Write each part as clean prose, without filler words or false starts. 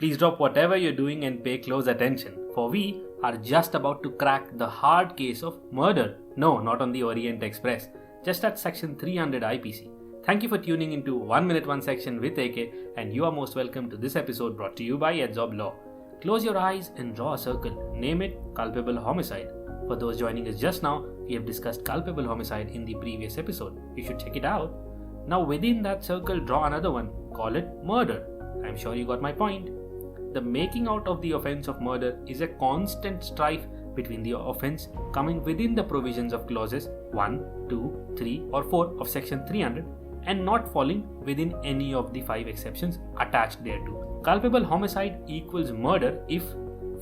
Please drop whatever you're doing and pay close attention, for we are just about to crack the hard case of murder. No, not on the Orient Express, just at section 300 IPC. Thank you for tuning into 1 Minute 1 Section with AK, and you are most welcome to this episode brought to you by Edzob Law. Close your eyes and draw a circle. Name it Culpable Homicide. For those joining us just now, we have discussed Culpable Homicide in the previous episode. You should check it out. Now within that circle, draw another one. Call it murder. I'm sure you got my point. The making out of the offence of murder is a constant strife between the offence coming within the provisions of clauses 1, 2, 3 or 4 of section 300 and not falling within any of the 5 exceptions attached thereto. Culpable homicide equals murder if,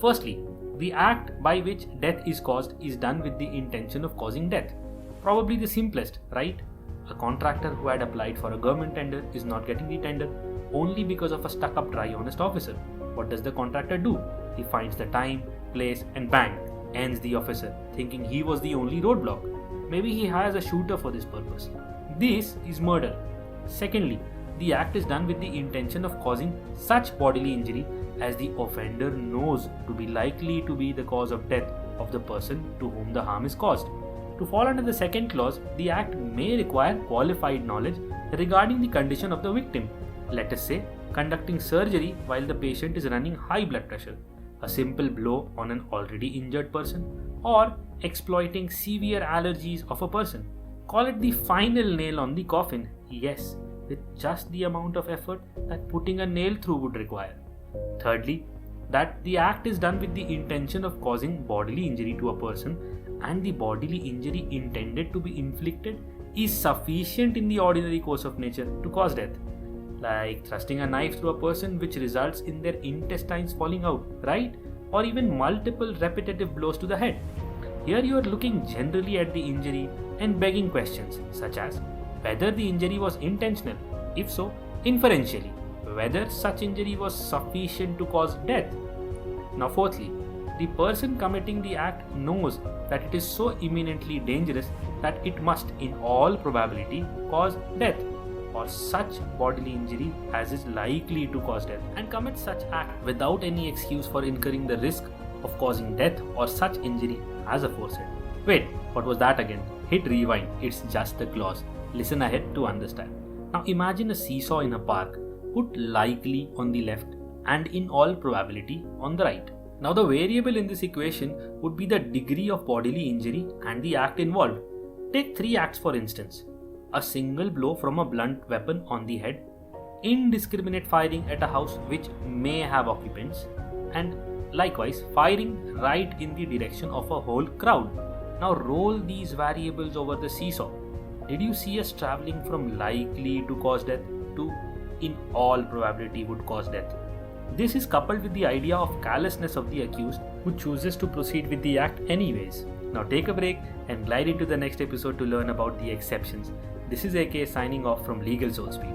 firstly, the act by which death is caused is done with the intention of causing death. Probably the simplest, right? A contractor who had applied for a government tender is not getting the tender only because of a stuck-up dry honest officer. What does the contractor do? He finds the time, place and bang, ends the officer, thinking he was the only roadblock. Maybe he hires a shooter for this purpose. This is murder. Secondly, the act is done with the intention of causing such bodily injury as the offender knows to be likely to be the cause of death of the person to whom the harm is caused. To fall under the second clause, the act may require qualified knowledge regarding the condition of the victim. Let us say, conducting surgery while the patient is running high blood pressure, a simple blow on an already injured person, or exploiting severe allergies of a person. Call it the final nail on the coffin, yes, with just the amount of effort that putting a nail through would require. Thirdly, that the act is done with the intention of causing bodily injury to a person and the bodily injury intended to be inflicted is sufficient in the ordinary course of nature to cause death. Like thrusting a knife through a person which results in their intestines falling out, right? Or even multiple repetitive blows to the head. Here you are looking generally at the injury and begging questions such as whether the injury was intentional, if so, inferentially, whether such injury was sufficient to cause death. Now fourthly, the person committing the act knows that it is so imminently dangerous that it must in all probability cause death or such bodily injury as is likely to cause death, and commits such act without any excuse for incurring the risk of causing death or such injury as aforesaid. Wait, what was that again? Hit rewind, it's just the clause. Listen ahead to understand. Now imagine a seesaw in a park, put likely on the left and in all probability on the right. Now the variable in this equation would be the degree of bodily injury and the act involved. Take 3 acts for instance. A single blow from a blunt weapon on the head, indiscriminate firing at a house which may have occupants, and likewise firing right in the direction of a whole crowd. Now roll these variables over the seesaw. Did you see us traveling from likely to cause death to in all probability would cause death? This is coupled with the idea of callousness of the accused who chooses to proceed with the act anyways. Now take a break and glide into the next episode to learn about the exceptions. This is AK signing off from Legal Soul Speed.